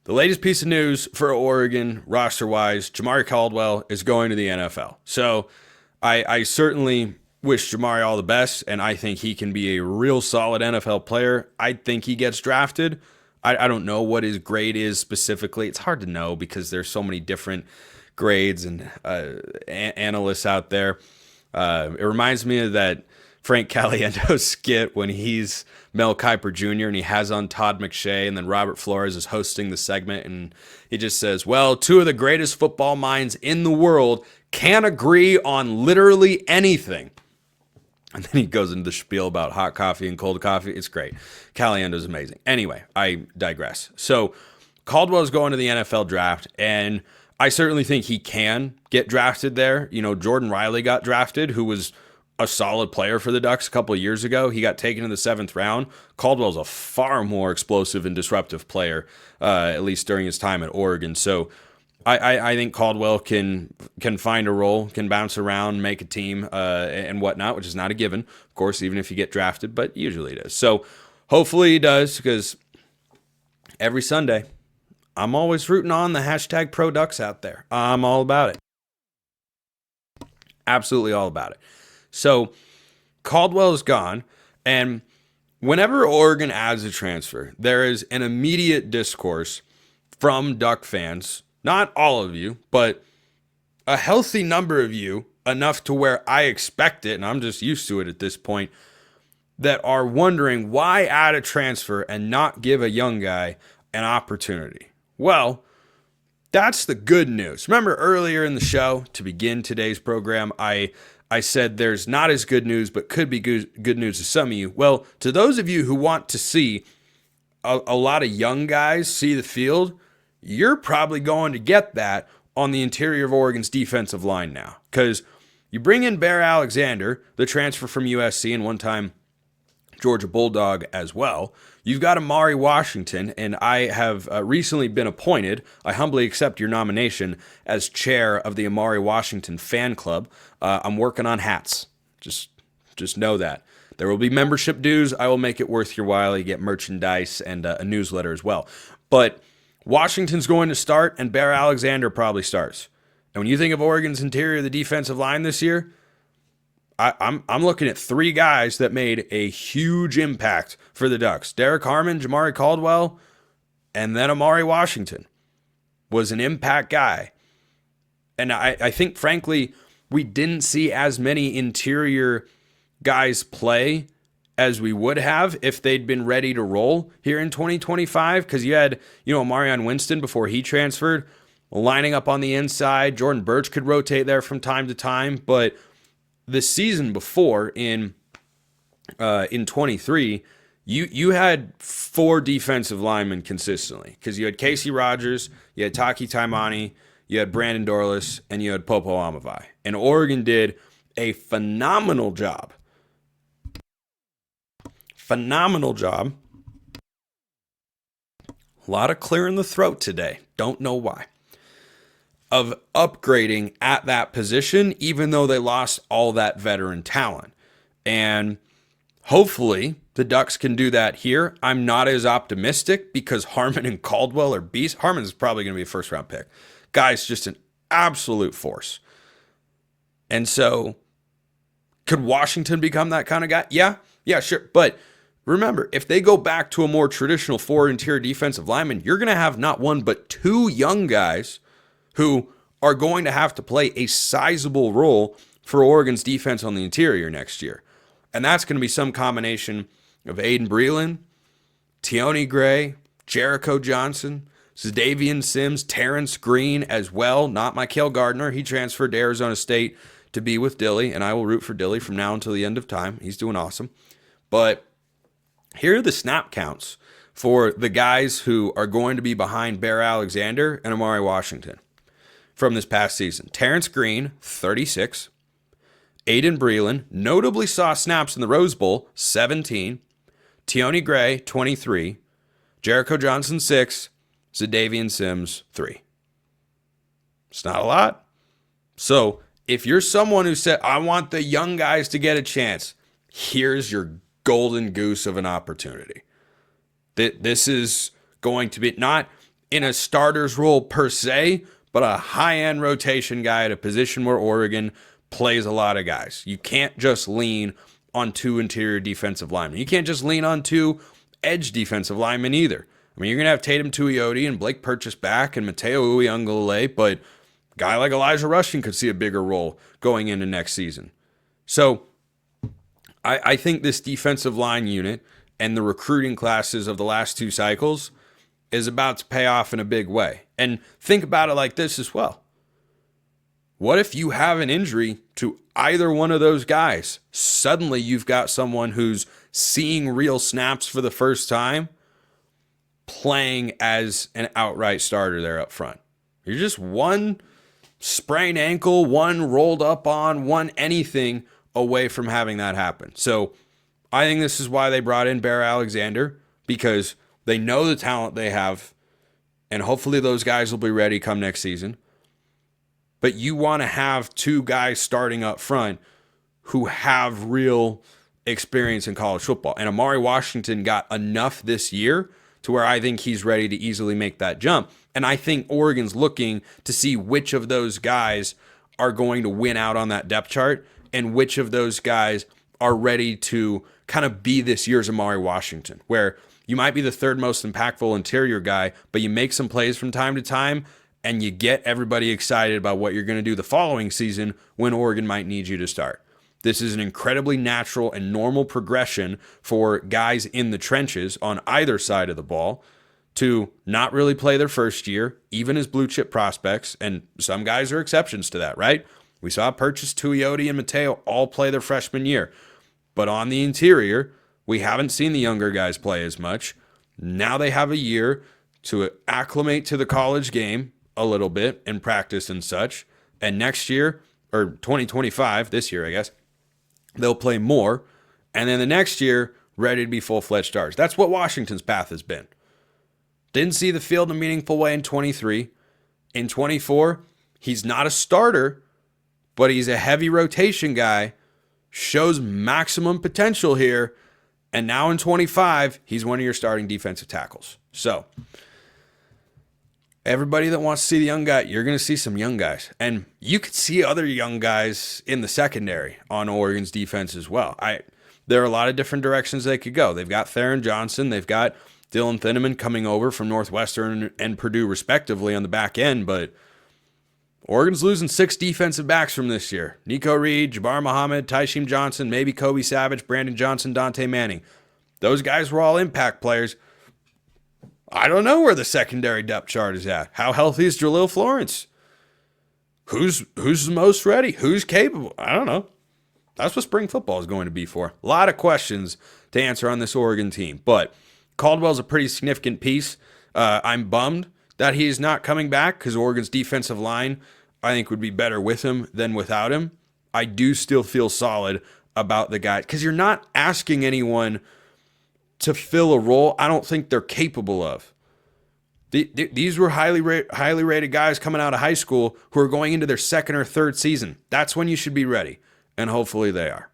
The latest piece of news for Oregon, roster-wise, Jamaree Caldwell is going to the NFL. So I certainly wish Jamari all the best, and I think he can be a real solid NFL player. I think he gets drafted. I don't know what his grade is specifically. It's hard to know because there's so many different grades and analysts out there. It reminds me of that Frank Caliendo skit when he's Mel Kiper Jr. and he has on Todd McShay, and then Robert Flores is hosting the segment, and he just says, well, two of the greatest football minds in the world can't agree on literally anything. And then he goes into the spiel about hot coffee and cold coffee. It's great. Caliendo's amazing. Anyway, I digress. So Caldwell's going to the NFL draft, and I certainly think he can get drafted there. You know, Jordan Riley got drafted, who was a solid player for the Ducks a couple of years ago. He got taken in the 7th round. Caldwell's a far more explosive and disruptive player, at least during his time at Oregon. So I think Caldwell can find a role, can bounce around, make a team, and whatnot, which is not a given, of course, even if you get drafted, but usually it is. So hopefully he does, because every Sunday, I'm always rooting on the hashtag Pro Ducks out there. I'm all about it. Absolutely all about it. So Caldwell is gone, and whenever Oregon adds a transfer, there is an immediate discourse from Duck fans, not all of you, but a healthy number of you, enough to where I expect it, and I'm just used to it at this point, that are wondering why add a transfer and not give a young guy an opportunity. Well, that's the good news. Remember earlier in the show, to begin today's program, I said there's not as good news, but could be good news to some of you. Well, to those of you who want to see a lot of young guys see the field, you're probably going to get that on the interior of Oregon's defensive line now. Because you bring in Bear Alexander, the transfer from USC and one-time Georgia Bulldog as well. You've got Amari Washington, and I have recently been appointed, I humbly accept your nomination, as chair of the Amari Washington fan club. I'm working on hats. Just know that. There will be membership dues. I will make it worth your while. You get merchandise and a newsletter as well. But Washington's going to start, and Bear Alexander probably starts. And when you think of Oregon's interior, the defensive line this year, I'm looking at 3 guys that made a huge impact for the Ducks. Derrick Harmon, Jamaree Caldwell, and then Amari Washington was an impact guy. And I think, frankly, we didn't see as many interior guys play as we would have if they'd been ready to roll here in 2025. Because you had, Marion Winston before he transferred, lining up on the inside. Jordan Birch could rotate there from time to time, but the season before in 23, you had 4 defensive linemen consistently, because you had Casey Rogers, you had Taki Taimani, you had Brandon Dorlus, and you had Popo Amavai. And Oregon did a phenomenal job. Phenomenal job. A lot of clearing the throat today. Don't know why. Of upgrading at that position, even though they lost all that veteran talent. And hopefully the Ducks can do that here. I'm not as optimistic because Harmon and Caldwell are beasts. Harmon is probably going to be a first-round pick. Guy's just an absolute force. And so, could Washington become that kind of guy? Yeah, sure. But remember, if they go back to a more traditional 4 interior defensive lineman, you're going to have not 1 but 2 young guys who are going to have to play a sizable role for Oregon's defense on the interior next year. And that's going to be some combination of Aiden Breland, Tioni Gray, Jericho Johnson, Zadavian Sims, Terrence Green as well, not Mikael Gardner. He transferred to Arizona State to be with Dilly, and I will root for Dilly from now until the end of time. He's doing awesome. But here are the snap counts for the guys who are going to be behind Bear Alexander and Amari Washington from this past season. Terrence Green, 36. Aiden Breland notably saw snaps in the Rose Bowl, 17. Tioni Gray, 23. Jericho Johnson, 6. Zadavian Sims, 3. It's not a lot. So if you're someone who said, I want the young guys to get a chance, here's your golden goose of an opportunity. This is going to be not in a starter's role per se, but a high-end rotation guy at a position where Oregon plays a lot of guys. You can't just lean on 2 interior defensive linemen. You can't just lean on 2 edge defensive linemen either. I mean, you're going to have Tatum Tuioti and Blake Purchase back and Mateo Uiagalelei, but a guy like Elijah Rushing could see a bigger role going into next season. So I think this defensive line unit and the recruiting classes of the last 2 cycles is about to pay off in a big way. And think about it like this as well. What if you have an injury to either one of those guys? Suddenly you've got someone who's seeing real snaps for the first time playing as an outright starter there up front. You're just one sprained ankle, one rolled up on, one anything away from having that happen. So I think this is why they brought in Bear Alexander, because they know the talent they have, and hopefully those guys will be ready come next season. But you want to have 2 guys starting up front who have real experience in college football. And Amari Washington got enough this year to where I think he's ready to easily make that jump. And I think Oregon's looking to see which of those guys are going to win out on that depth chart and which of those guys are ready to kind of be this year's Amari Washington, where you might be the 3rd most impactful interior guy, but you make some plays from time to time and you get everybody excited about what you're going to do the following season when Oregon might need you to start. This is an incredibly natural and normal progression for guys in the trenches on either side of the ball to not really play their first year, even as blue chip prospects, and some guys are exceptions to that, right? We saw Purchase, Tuioti, and Mateo all play their freshman year. But on the interior, we haven't seen the younger guys play as much. Now they have a year to acclimate to the college game a little bit in practice and such. And next year, or 2025, this year, I guess, they'll play more. And then the next year, ready to be full-fledged stars. That's what Washington's path has been. Didn't see the field in a meaningful way in 23. In 24, he's not a starter, but he's a heavy rotation guy, shows maximum potential here, and now in 25, he's one of your starting defensive tackles. So, everybody that wants to see the young guy, you're going to see some young guys. And you could see other young guys in the secondary on Oregon's defense as well. There are a lot of different directions they could go. They've got Theron Johnson. They've got Dylan Thineman coming over from Northwestern and Purdue respectively on the back end, but Oregon's losing 6 defensive backs from this year. Nico Reed, Jabbar Muhammad, Tyshim Johnson, maybe Kobe Savage, Brandon Johnson, Dante Manning. Those guys were all impact players. I don't know where the secondary depth chart is at. How healthy is Jalil Florence? Who's the most ready? Who's capable? I don't know. That's what spring football is going to be for. A lot of questions to answer on this Oregon team, but Caldwell's a pretty significant piece. I'm bummed that he's not coming back because Oregon's defensive line, I think, would be better with him than without him. I do still feel solid about the guy because you're not asking anyone to fill a role I don't think they're capable of. These were highly rated guys coming out of high school who are going into their 2nd or 3rd season. That's when you should be ready, and hopefully they are.